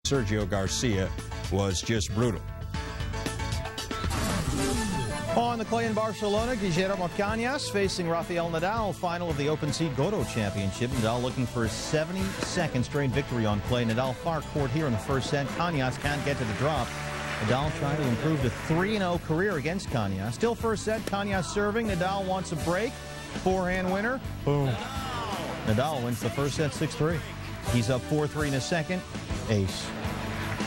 Sergio Garcia was just brutal. On the clay in Barcelona, Guillermo Cañas facing Rafael Nadal, final of the Open Seed Goto Championship. Nadal looking for his 72nd straight victory on clay. Nadal far court here in the first set. Cañas can't get to the drop. Nadal trying to improve to 3-0 career against Cañas. Still first set, Cañas serving. Nadal wants a break. Forehand winner. Boom. Nadal wins the first set 6-3. He's up 4-3 in a second. Ace.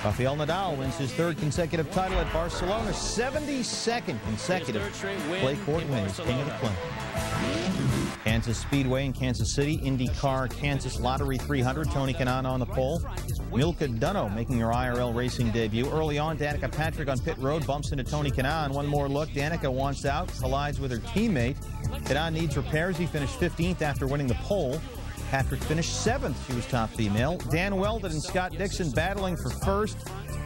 Rafael Nadal wins his third consecutive title at Barcelona, 72nd consecutive clay court win. He's king of the clay. Kansas Speedway in Kansas City, IndyCar, Kansas Lottery 300, Tony Kanaan on the pole. Milka Dunno making her IRL racing debut. Early on, Danica Patrick on pit road bumps into Tony Kanaan. One more look, Danica wants out, collides with her teammate. Kanaan needs repairs. He finished 15th after winning the pole. Patrick finished 7th. She was top female. Dan Weldon and Scott Dixon battling for first.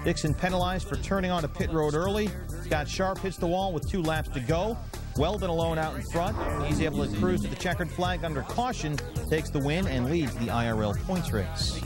Dixon penalized for turning onto pit road early. Scott Sharp hits the wall with 2 laps to go. Weldon alone out in front. He's able to cruise to the checkered flag under caution, takes the win, and leads the IRL points race.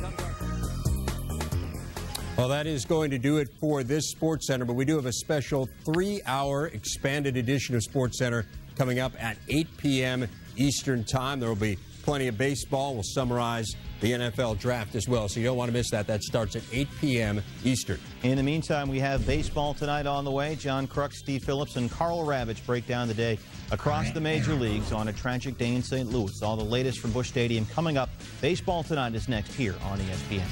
Well, that is going to do it for this Sports Center, but we do have a special 3-hour expanded edition of Sports Center coming up at 8 p.m. Eastern Time. There will be plenty of baseball. We'll summarize the NFL draft as well, so you don't want to miss that. That starts at 8 p.m. Eastern. In the meantime, we have baseball tonight on the way. John Kruk, Steve Phillips, and Carl Ravitch break down the day across the major leagues on a tragic day in St. Louis. All the latest from Busch Stadium coming up. Baseball tonight is next here on ESPN.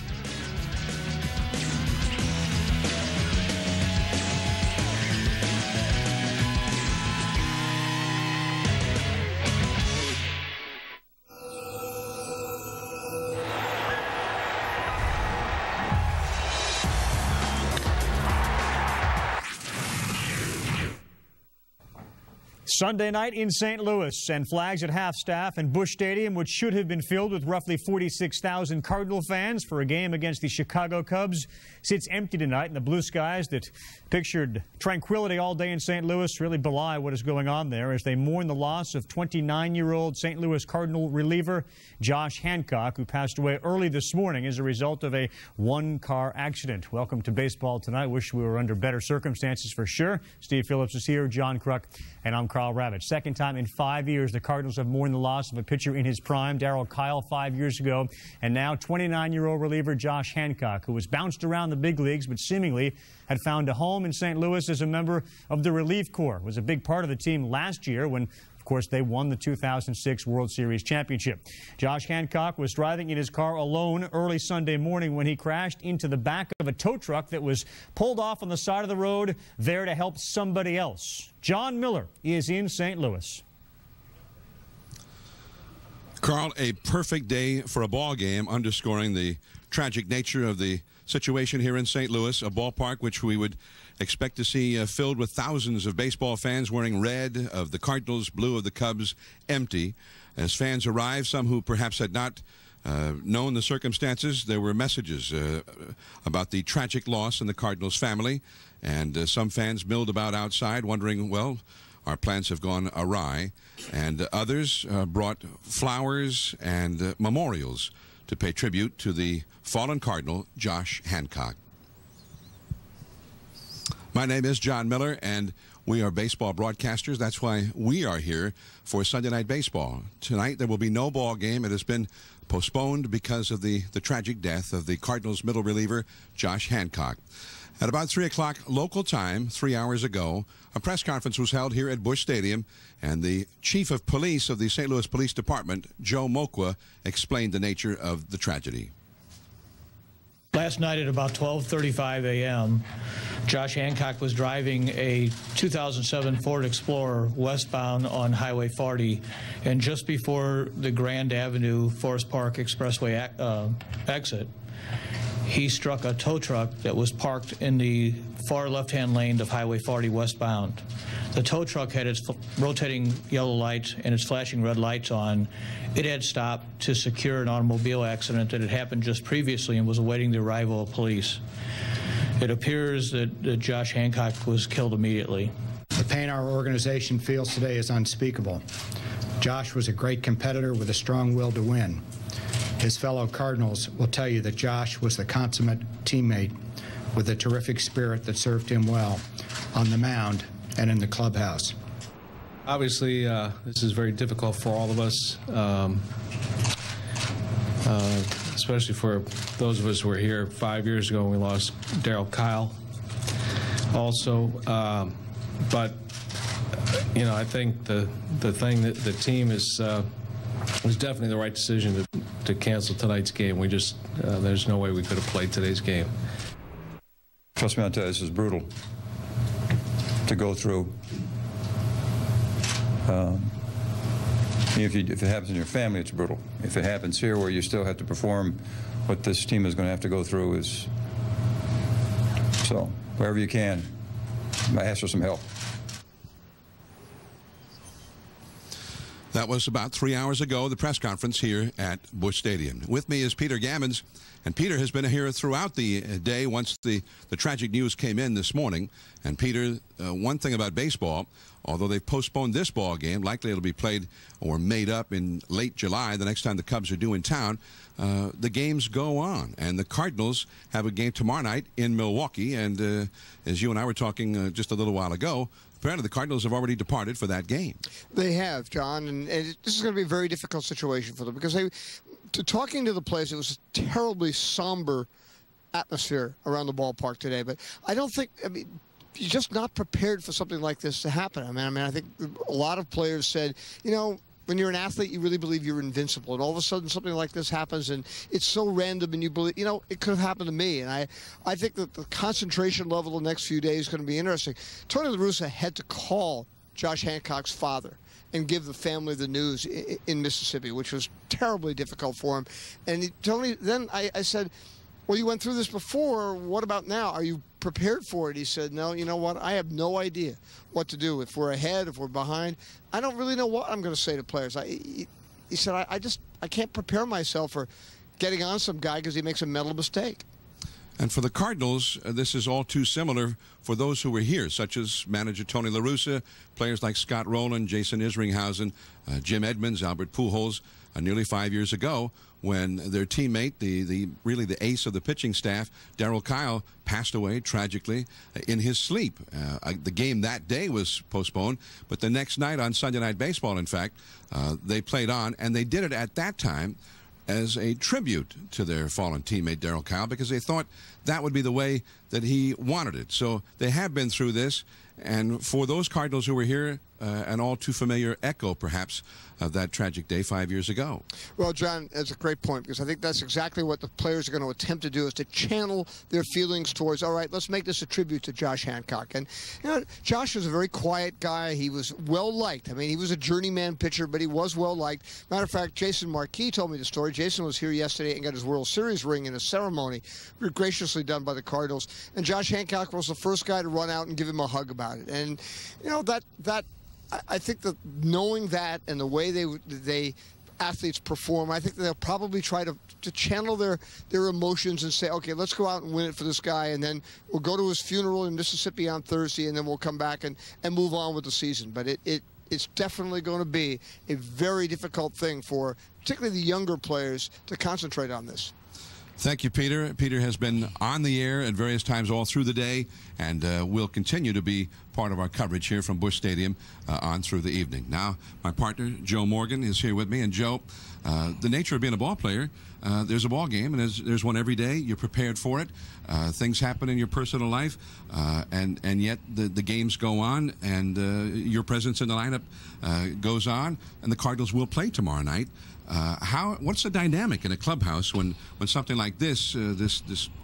Sunday night in St. Louis, and flags at half-staff, and Busch Stadium, which should have been filled with roughly 46,000 Cardinal fans for a game against the Chicago Cubs, sits empty tonight, and the blue skies that pictured tranquility all day in St. Louis really belie what is going on there as they mourn the loss of 29-year-old St. Louis Cardinal reliever Josh Hancock, who passed away early this morning as a result of a one-car accident. Welcome to baseball tonight. Wish we were under better circumstances for sure. Steve Phillips is here, John Kruk, and I'm Carl Ravitch. Second time in 5 years the Cardinals have mourned the loss of a pitcher in his prime, Darryl Kyle, 5 years ago, and now 29-year-old reliever Josh Hancock, who was bounced around the big leagues but seemingly had found a home in St. Louis as a member of the relief corps. Was a big part of the team last year when, of course, they won the 2006 World Series championship. Josh Hancock was driving in his car alone early Sunday morning when he crashed into the back of a tow truck that was pulled off on the side of the road there to help somebody else. Jon Miller is in St. Louis. Carl, a perfect day for a ball game, underscoring the tragic nature of the situation here in St. Louis, a ballpark which we would expect to see filled with thousands of baseball fans wearing red of the Cardinals, blue of the Cubs, empty. As fans arrived, some who perhaps had not known the circumstances, there were messages about the tragic loss in the Cardinals family, and some fans milled about outside wondering, well, our plans have gone awry, and others brought flowers and memorials to pay tribute to the fallen Cardinal, Josh Hancock. My name is Jon Miller, and we are baseball broadcasters. That's why we are here for Sunday Night Baseball. Tonight there will be no ball game. It has been postponed because of the tragic death of the Cardinals middle reliever, Josh Hancock. At about 3 o'clock local time, 3 hours ago, a press conference was held here at Busch Stadium, and the chief of police of the St. Louis Police Department, Joe Mokwa, explained the nature of the tragedy. Last night at about 12:35 a.m., Josh Hancock was driving a 2007 Ford Explorer westbound on Highway 40, and just before the Grand Avenue Forest Park Expressway exit, he struck a tow truck that was parked in the far left-hand lane of Highway 40 westbound. The tow truck had its rotating yellow lights and its flashing red lights on. It had stopped to secure an automobile accident that had happened just previously and was awaiting the arrival of police. It appears that Josh Hancock was killed immediately. The pain our organization feels today is unspeakable. Josh was a great competitor with a strong will to win. His fellow Cardinals will tell you that Josh was the consummate teammate with a terrific spirit that served him well on the mound and in the clubhouse. Obviously, this is very difficult for all of us, especially for those of us who were here 5 years ago when we lost Darryl Kyle also. But, you know, I think the thing that the team is was definitely the right decision to cancel tonight's game. We just, there's no way we could have played today's game. Trust me, I'll tell you, this is brutal to go through. If it happens in your family, it's brutal. If it happens here where you still have to perform what this team is going to have to go through is, so wherever you can, ask for some help. That was about 3 hours ago, the press conference here at Busch Stadium. With me is Peter Gammons, and Peter has been here throughout the day once the tragic news came in this morning. And Peter, one thing about baseball, although they've postponed this ball game, likely it'll be played or made up in late July, the next time the Cubs are due in town, the games go on. And the Cardinals have a game tomorrow night in Milwaukee. And as you and I were talking just a little while ago, apparently the Cardinals have already departed for that game. They have, John, and this is going to be a very difficult situation for them because talking to the players, it was a terribly somber atmosphere around the ballpark today. But I don't think, I mean, you're just not prepared for something like this to happen. I mean, I think a lot of players said, you know, when you're an athlete, you really believe you're invincible. And all of a sudden, something like this happens, and it's so random, and you believe, you know, it could have happened to me. And I think that the concentration level the next few days is going to be interesting. Tony La Russa had to call Josh Hancock's father and give the family the news in Mississippi, which was terribly difficult for him. And Tony, then I said, well, you went through this before. What about now? Are you prepared for it? He said, no, you know what? I have no idea what to do. If we're ahead, if we're behind, I don't really know what I'm going to say to players. He said, I can't prepare myself for getting on some guy because he makes a mental mistake. And for the Cardinals, this is all too similar for those who were here, such as manager Tony La Russa, players like Scott Rowland, Jason Isringhausen, Jim Edmonds, Albert Pujols, nearly 5 years ago, when their teammate, really the ace of the pitching staff, Darryl Kyle, passed away tragically in his sleep. The game that day was postponed, but the next night on Sunday Night Baseball, in fact, they played on, and they did it at that time as a tribute to their fallen teammate, Darryl Kyle, because they thought that would be the way that he wanted it. So they have been through this, and for those Cardinals who were here, an all too familiar echo, perhaps, of that tragic day 5 years ago. Well, John, that's a great point, because I think that's exactly what the players are going to attempt to do, is to channel their feelings towards, all right, let's make this a tribute to Josh Hancock. And, you know, Josh was a very quiet guy. He was well-liked. I mean, he was a journeyman pitcher, but he was well-liked. Matter of fact, Jason Marquis told me the story. Jason was here yesterday and got his World Series ring in a ceremony graciously done by the Cardinals. And Josh Hancock was the first guy to run out and give him a hug about it. And, you know, I think that knowing that and the way they athletes perform, I think they'll probably try to channel their emotions and say, okay, let's go out and win it for this guy, and then we'll go to his funeral in Mississippi on Thursday, and then we'll come back and move on with the season. But it's definitely going to be a very difficult thing for particularly the younger players to concentrate on this. Thank you, Peter. Peter has been on the air at various times all through the day, and will continue to be part of our coverage here from Busch Stadium on through the evening. Now, my partner, Joe Morgan, is here with me. And, Joe, the nature of being a ball player, there's a ball game, and there's one every day. You're prepared for it. Things happen in your personal life, and yet the games go on, and your presence in the lineup goes on, and the Cardinals will play tomorrow night. What's the dynamic in a clubhouse when something like this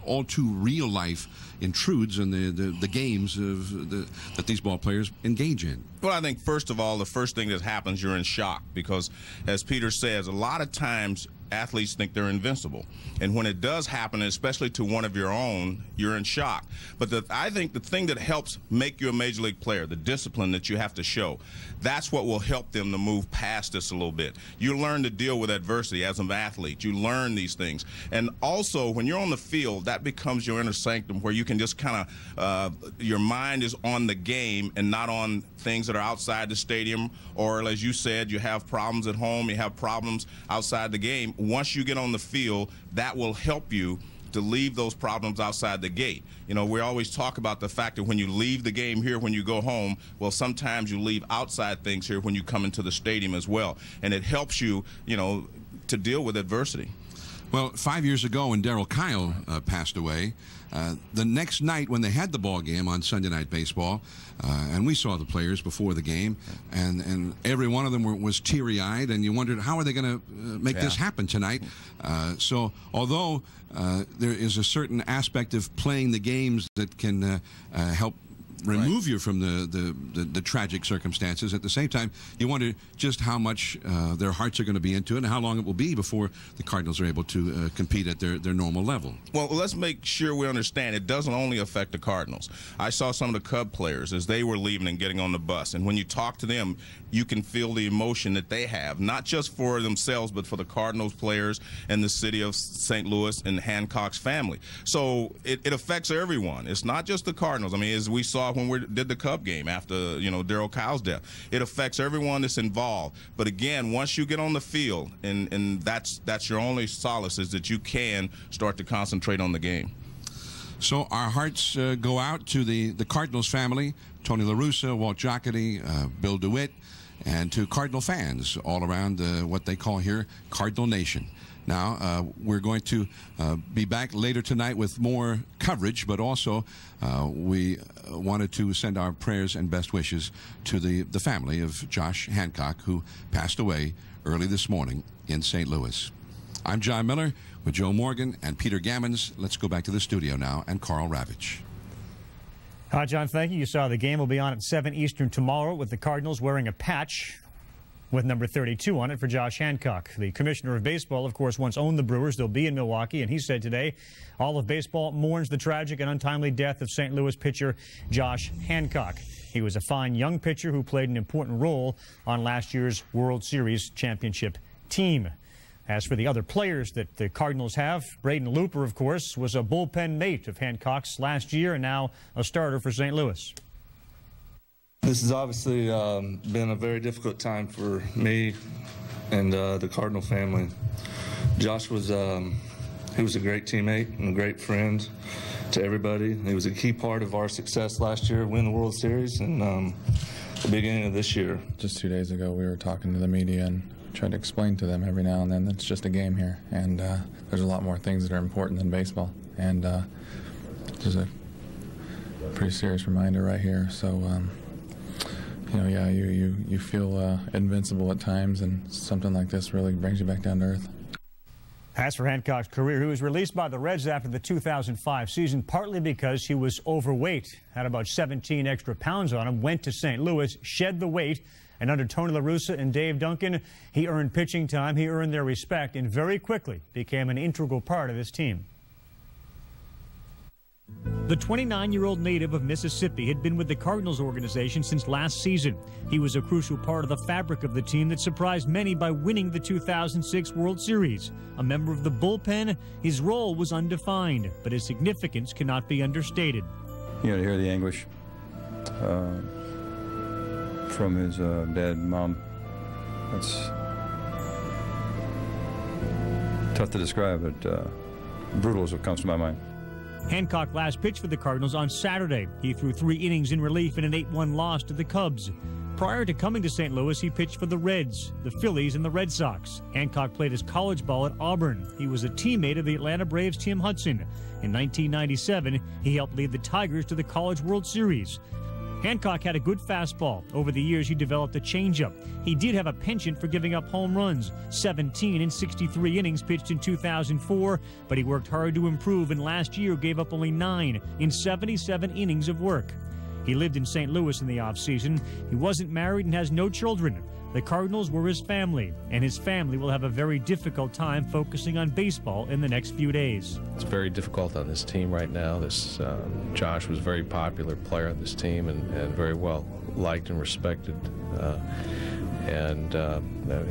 all too real life intrudes in the games that these ball players engage in? Well, I think first of all, the first thing that happens, you're in shock, because as Peter says, a lot of times athletes think they're invincible. And when it does happen, especially to one of your own, you're in shock. But I think the thing that helps make you a major league player, the discipline that you have to show, that's what will help them to move past this a little bit. You learn to deal with adversity as an athlete. You learn these things. And also, when you're on the field, that becomes your inner sanctum, where you can just kind of, your mind is on the game and not on things that are outside the stadium, or as you said, you have problems at home, you have problems outside the game. once you get on the field, that will help you to leave those problems outside the gate. You know, we always talk about the fact that when you leave the game here, when you go home, well, sometimes you leave outside things here when you come into the stadium as well. And it helps you, you know, to deal with adversity. Well, 5 years ago when Darryl Kyle passed away, the next night when they had the ball game on Sunday Night Baseball, and we saw the players before the game, and every one of them was teary-eyed, and you wondered, how are they going to make this happen tonight? So although there is a certain aspect of playing the games that can help remove you from the tragic circumstances, at the same time, you wonder just how much their hearts are going to be into it and how long it will be before the Cardinals are able to compete at their normal level. Well, let's make sure we understand it doesn't only affect the Cardinals. I saw some of the Cub players as they were leaving and getting on the bus, and when you talk to them, you can feel the emotion that they have, not just for themselves, but for the Cardinals players and the city of St. Louis and Hancock's family. So it affects everyone. It's not just the Cardinals. I mean, as we saw when we did the Cub game after, you know, Darryl Kyle's death, it affects everyone that's involved. But again, once you get on the field, and that's your only solace, is that you can start to concentrate on the game. So our hearts go out to the Cardinals family, Tony La Russa, Walt Jocketty, Bill DeWitt, and to Cardinal fans all around what they call here Cardinal Nation. Now, we're going to be back later tonight with more coverage, but also we wanted to send our prayers and best wishes to the family of Josh Hancock, who passed away early this morning in St. Louis. I'm Jon Miller with Joe Morgan and Peter Gammons. Let's go back to the studio now, and Carl Ravitch. Hi, John. Thank you. You saw the game will be on at 7 Eastern tomorrow with the Cardinals wearing a patch with number 32 on it for Josh Hancock. The commissioner of baseball, of course, once owned the Brewers. They'll be in Milwaukee, and he said today all of baseball mourns the tragic and untimely death of St. Louis pitcher Josh Hancock. He was a fine young pitcher who played an important role on last year's World Series championship team. As for the other players that the Cardinals have, Braden Looper, of course, was a bullpen mate of Hancock's last year and now a starter for St. Louis. This has obviously been a very difficult time for me and the Cardinal family. Josh was he was a great teammate and a great friend to everybody. He was a key part of our success last year, winning the World Series, and the beginning of this year. Just 2 days ago, we were talking to the media and tried to explain to them every now and then that it's just a game here, and there's a lot more things that are important than baseball. And there's a pretty serious reminder right here. So, you know, yeah, you feel invincible at times, and something like this really brings you back down to earth. As for Hancock's career, he was released by the Reds after the 2005 season, partly because he was overweight, had about 17 extra pounds on him, went to St. Louis, shed the weight, and under Tony La Russa and Dave Duncan, he earned pitching time, he earned their respect, and very quickly became an integral part of this team. The 29-year-old native of Mississippi had been with the Cardinals organization since last season. He was a crucial part of the fabric of the team that surprised many by winning the 2006 World Series. A member of the bullpen, his role was undefined, but his significance cannot be understated. You know, to hear the anguish from his dad and mom, that's tough to describe, but brutal is what comes to my mind. Hancock last pitched for the Cardinals on Saturday. He threw 3 innings in relief in an 8-1 loss to the Cubs. Prior to coming to St. Louis, he pitched for the Reds, the Phillies, and the Red Sox. Hancock played his college ball at Auburn. He was a teammate of the Atlanta Braves' Tim Hudson. In 1997, he helped lead the Tigers to the College World Series. Hancock had a good fastball. Over the years, he developed a changeup. He did have a penchant for giving up home runs, 17 in 63 innings pitched in 2004, but he worked hard to improve, and last year gave up only 9 in 77 innings of work. He lived in St. Louis in the offseason. He wasn't married and has no children. The Cardinals were his family, and his family will have a very difficult time focusing on baseball in the next few days. It's very difficult on this team right now. Josh was a very popular player on this team and very well liked and respected, and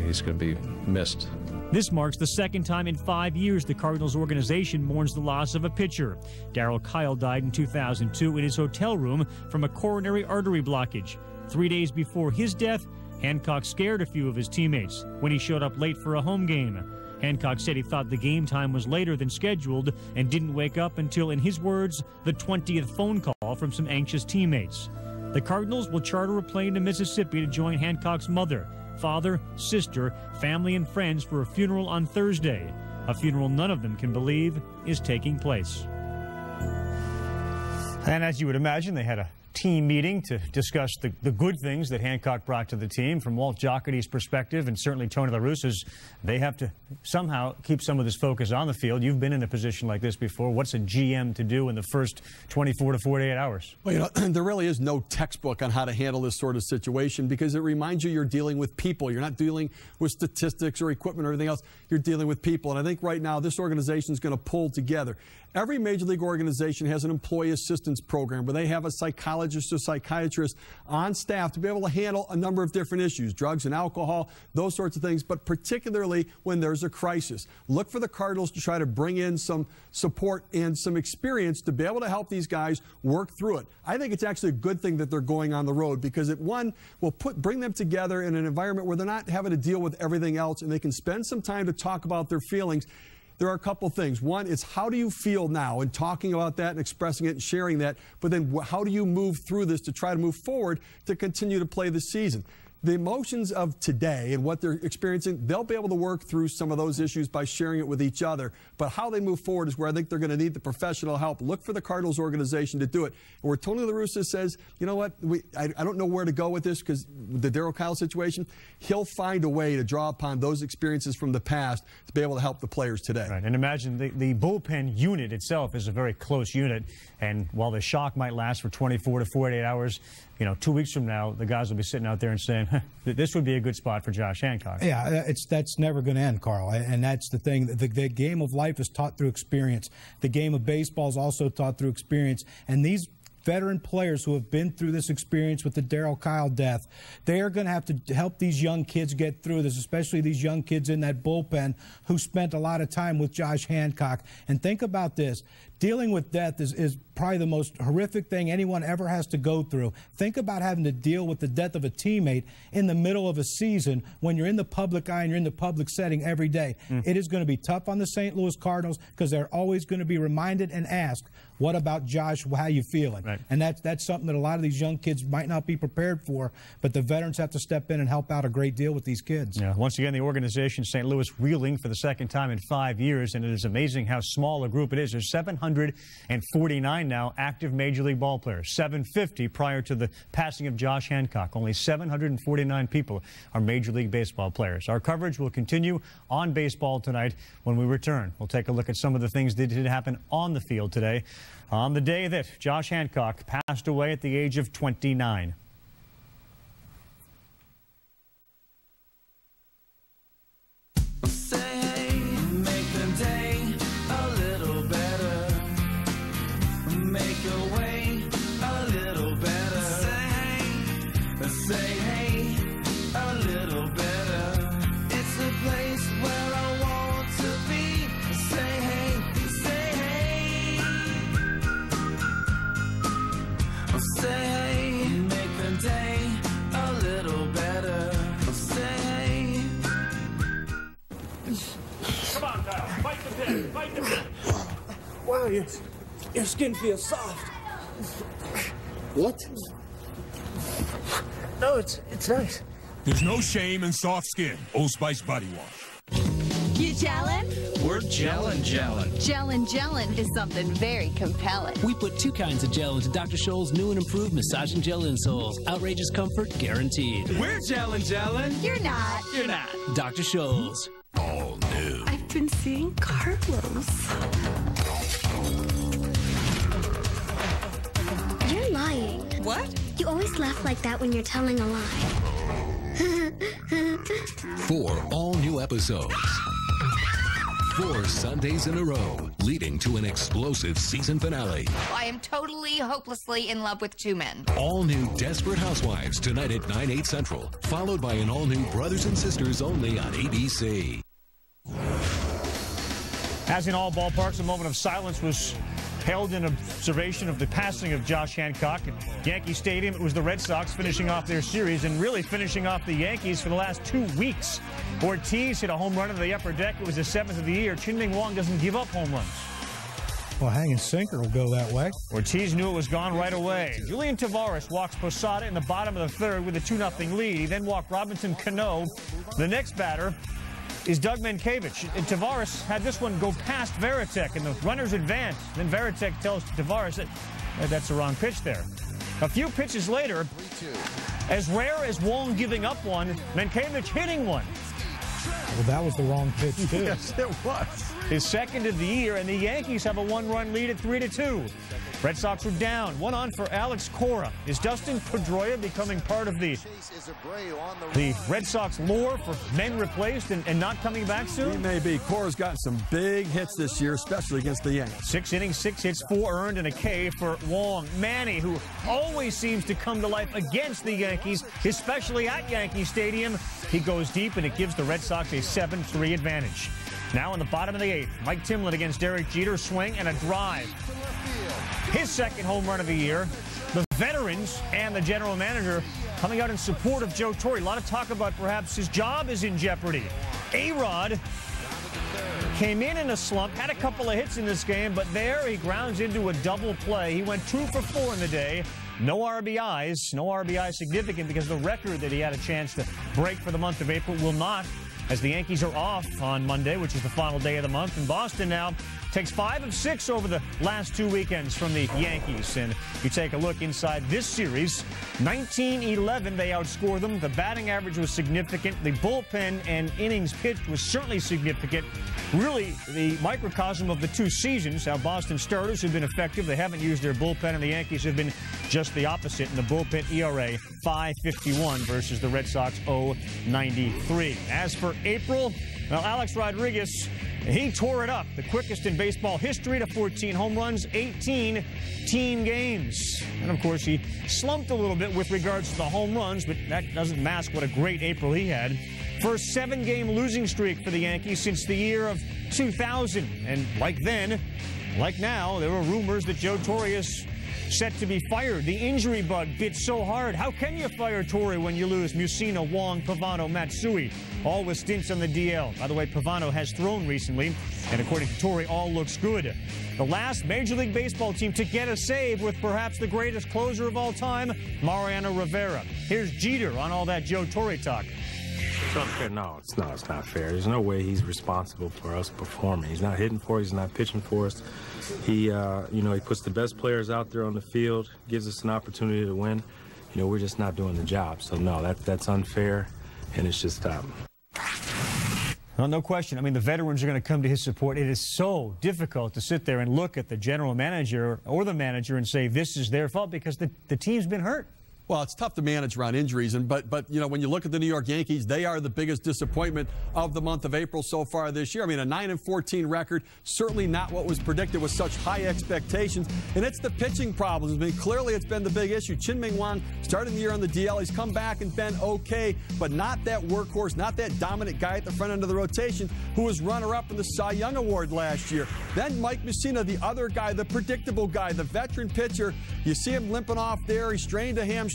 he's going to be missed. This marks the second time in 5 years the Cardinals organization mourns the loss of a pitcher. Darryl Kyle died in 2002 in his hotel room from a coronary artery blockage. 3 days before his death, Hancock scared a few of his teammates when he showed up late for a home game. Hancock said he thought the game time was later than scheduled and didn't wake up until, in his words, the 20th phone call from some anxious teammates. The Cardinals will charter a plane to Mississippi to join Hancock's mother, father, sister, family, and friends for a funeral on Thursday, a funeral none of them can believe is taking place. And as you would imagine, they had a team meeting to discuss the good things that Hancock brought to the team. From Walt Jocketty's perspective, and certainly Tony La Russa's, they have to somehow keep some of this focus on the field. You've been in a position like this before. What's a GM to do in the first 24 to 48 hours? Well, you know, there really is no textbook on how to handle this sort of situation, because it reminds you you're dealing with people. You're not dealing with statistics or equipment or anything else. You're dealing with people. And I think right now this organization is going to pull together. Every major league organization has an employee assistance program where they have a psychologist or psychiatrist on staff to be able to handle a number of different issues, drugs and alcohol, those sorts of things, but particularly when there's a crisis. Look for the Cardinals to try to bring in some support and some experience to be able to help these guys work through it. I think it's actually a good thing that they're going on the road, because it, one, will bring them together in an environment where they're not having to deal with everything else, and they can spend some time to talk about their feelings. There are a couple things. One is, how do you feel now, and talking about that and expressing it and sharing that, but then how do you move through this to try to move forward to continue to play the season? The emotions of today and what they're experiencing, they'll be able to work through some of those issues by sharing it with each other. But how they move forward is where I think they're going to need the professional help. Look for the Cardinals organization to do it. And where Tony La Russa says, you know what, I don't know where to go with this, because the Darryl Kyle situation, he'll find a way to draw upon those experiences from the past to be able to help the players today. Right. And imagine the bullpen unit itself is a very close unit. And while the shock might last for 24 to 48 hours, you know, 2 weeks from now, the guys will be sitting out there and saying, this would be a good spot for Josh Hancock. Yeah, that's never going to end, Carl. And that's the thing. The game of life is taught through experience. The game of baseball is also taught through experience. And these veteran players who have been through this experience with the Darryl Kyle death, they are going to have to help these young kids get through this, especially these young kids in that bullpen who spent a lot of time with Josh Hancock. And think about this. Dealing with death is probably the most horrific thing anyone ever has to go through. Think about having to deal with the death of a teammate in the middle of a season when you're in the public eye and you're in the public setting every day. It is going to be tough on the St. Louis Cardinals, because they're always going to be reminded and asked, what about Josh? How you feeling? Right. And that's something that a lot of these young kids might not be prepared for, but the veterans have to step in and help out a great deal with these kids. Yeah. Once again, the organization, St. Louis, reeling for the second time in 5 years, and it is amazing how small a group it is. There's 749 now active Major League ball players, 750 prior to the passing of Josh Hancock. Only 749 people are Major League Baseball players. Our coverage will continue on Baseball Tonight. When we return, we'll take a look at some of the things that did happen on the field today, on the day that Josh Hancock passed away at the age of 29. Wow, your skin feels soft. What? No, it's nice. There's no shame in soft skin. Old Spice Body Wash. You gelling? We're gelling. Gelling is something very compelling. We put two kinds of gel into Dr. Scholl's new and improved massaging gel insoles. Outrageous comfort guaranteed. We're gelling. You're not. You're not. Dr. Scholl's. All new. I've been seeing Carlos. You're lying. What? You always laugh like that when you're telling a lie. 4 all-new episodes. 4 Sundays in a row, leading to an explosive season finale. I am totally, hopelessly in love with 2 men. All-new Desperate Housewives tonight at 9/8 Central, followed by an all-new Brothers and Sisters only on ABC. As in all ballparks, a moment of silence was held in observation of the passing of Josh Hancock at Yankee Stadium. It was the Red Sox finishing off their series and really finishing off the Yankees for the last 2 weeks. Ortiz hit a home run into the upper deck. It was his 7th of the year. Chien-Ming Wang doesn't give up home runs. Well, hanging sinker will go that way. Ortiz knew it was gone right away. Julian Tavares walks Posada in the bottom of the 3rd with a 2-0 lead. He then walked Robinson Cano. The next batter is Doug Mankiewicz. And Tavares had this one go past Varitek, and the runners advance. Then Varitek tells Tavares that that's the wrong pitch there. A few pitches later, as rare as Wong giving up one, Mankiewicz hitting one. Well, that was the wrong pitch, too. Yes, it was. His 2nd of the year, and the Yankees have a 1-run lead at 3-2. Red Sox are down. 1 on for Alex Cora. Is Dustin Pedroia becoming part of the Red Sox lore for men replaced and not coming back soon? He may be. Cora's gotten some big hits this year, especially against the Yankees. 6 innings, 6 hits, 4 earned, and a K for Wong. Manny, who always seems to come to life against the Yankees, especially at Yankee Stadium. He goes deep, and it gives the Red Sox a 7-3 advantage. Now in the bottom of the 8th, Mike Timlin against Derek Jeter, swing and a drive. His 2nd home run of the year. The veterans and the general manager coming out in support of Joe Torre. A lot of talk about perhaps his job is in jeopardy. A-Rod came in a slump, had a couple of hits in this game, but there he grounds into a double play. He went 2 for 4 in the day. No RBIs. No RBI significant because the record that he had a chance to break for the month of April will not, as the Yankees are off on Monday, which is the final day of the month. And Boston now takes 5 of 6 over the last 2 weekends from the Yankees. And you take a look inside this series, 19-11, they outscore them. The batting average was significant. The bullpen and innings pitched was certainly significant. Really, the microcosm of the 2 seasons, how Boston starters have been effective. They haven't used their bullpen, and the Yankees have been just the opposite. In the bullpen ERA, 5.51 versus the Red Sox 0.93. As for April, well, Alex Rodriguez, he tore it up. The quickest in baseball history to 14 home runs, 18 team games. And, of course, he slumped a little bit with regards to the home runs, but that doesn't mask what a great April he had. First 7-game losing streak for the Yankees since the year of 2000. And like then, like now, there were rumors that Joe Torre is set to be fired. The injury bug bit so hard. How can you fire Torre when you lose Mussina, Wong, Pavano, Matsui, all with stints on the DL? By the way, Pavano has thrown recently, and according to Torre, all looks good. The last Major League Baseball team to get a save with perhaps the greatest closer of all time, Mariano Rivera. Here's Jeter on all that Joe Torre talk. It's unfair. No, it's not fair. There's no way he's responsible for us performing. He's not hitting for us. He's not pitching for us. He, he puts the best players out there on the field, gives us an opportunity to win. We're just not doing the job. So, no, that's unfair, and it's just Well, no question. I mean, the veterans are going to come to his support. It is so difficult to sit there and look at the general manager or the manager and say this is their fault because the team's been hurt. Well, it's tough to manage around injuries, but when you look at the New York Yankees, they are the biggest disappointment of the month of April so far this year. I mean, a 9-14 record, certainly not what was predicted with such high expectations, and it's the pitching problems. I mean, clearly it's been the big issue. Chien-Ming Wang started the year on the DL. He's come back and been okay, but not that workhorse, not that dominant guy at the front end of the rotation who was runner-up in the Cy Young Award last year. Then Mike Mussina, the other guy, the predictable guy, the veteran pitcher. You see him limping off there. He strained a hamstring.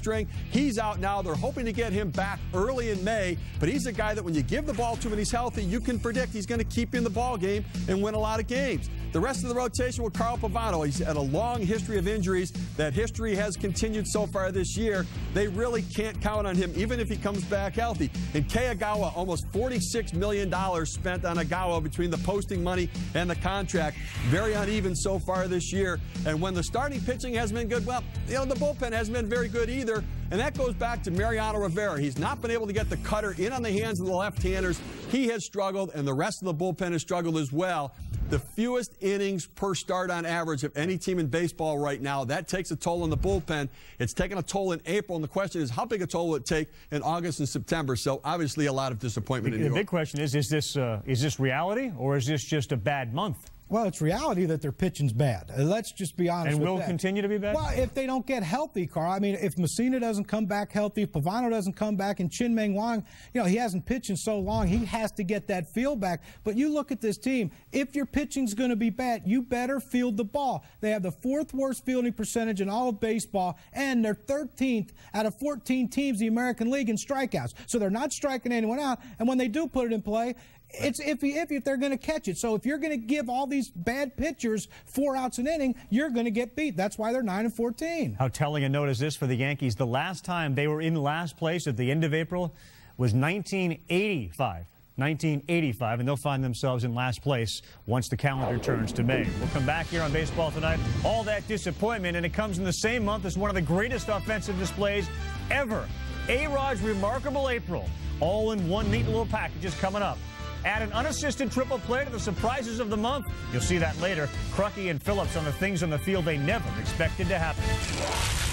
He's out now. They're hoping to get him back early in May, but he's a guy that when you give the ball to him and he's healthy, you can predict he's going to keep you in the ball game and win a lot of games. The rest of the rotation with Carl Pavano, he's had a long history of injuries. That history has continued so far this year. They really can't count on him, even if he comes back healthy. And Kei Agawa, almost $46 million spent on Agawa between the posting money and the contract. Very uneven so far this year. And when the starting pitching hasn't been good, well, the bullpen hasn't been very good either. And that goes back to Mariano Rivera. He's not been able to get the cutter in on the hands of the left-handers. He has struggled, and the rest of the bullpen has struggled as well. The fewest innings per start on average of any team in baseball right now. That takes a toll on the bullpen. It's taken a toll in April, and the question is how big a toll will it take in August and September? So obviously a lot of disappointment in New York. The big question is this reality or is this just a bad month? Well, it's reality that their pitching's bad. Let's just be honest with that. And will continue to be bad? Well, if they don't get healthy, Carl. I mean, if Messina doesn't come back healthy, if Pavano doesn't come back, and Chin-Meng Wang, you know, he hasn't pitched in so long, he has to get that feel back. But you look at this team, if your pitching's going to be bad, you better field the ball. They have the 4th worst fielding percentage in all of baseball, and they're 13th out of 14 teams in the American League in strikeouts. So they're not striking anyone out, and when they do put it in play, it's if they're going to catch it. So if you're going to give all these bad pitchers 4 outs an inning, you're going to get beat. That's why they're 9-14. How telling a note is this for the Yankees? The last time they were in last place at the end of April was 1985. 1985, and they'll find themselves in last place once the calendar turns to May. We'll come back here on Baseball Tonight. All that disappointment, and it comes in the same month as one of the greatest offensive displays ever. A-Rod's remarkable April. All in one neat little package is coming up. Add an unassisted triple play to the surprises of the month. You'll see that later. Crucky and Phillips on the things on the field they never expected to happen.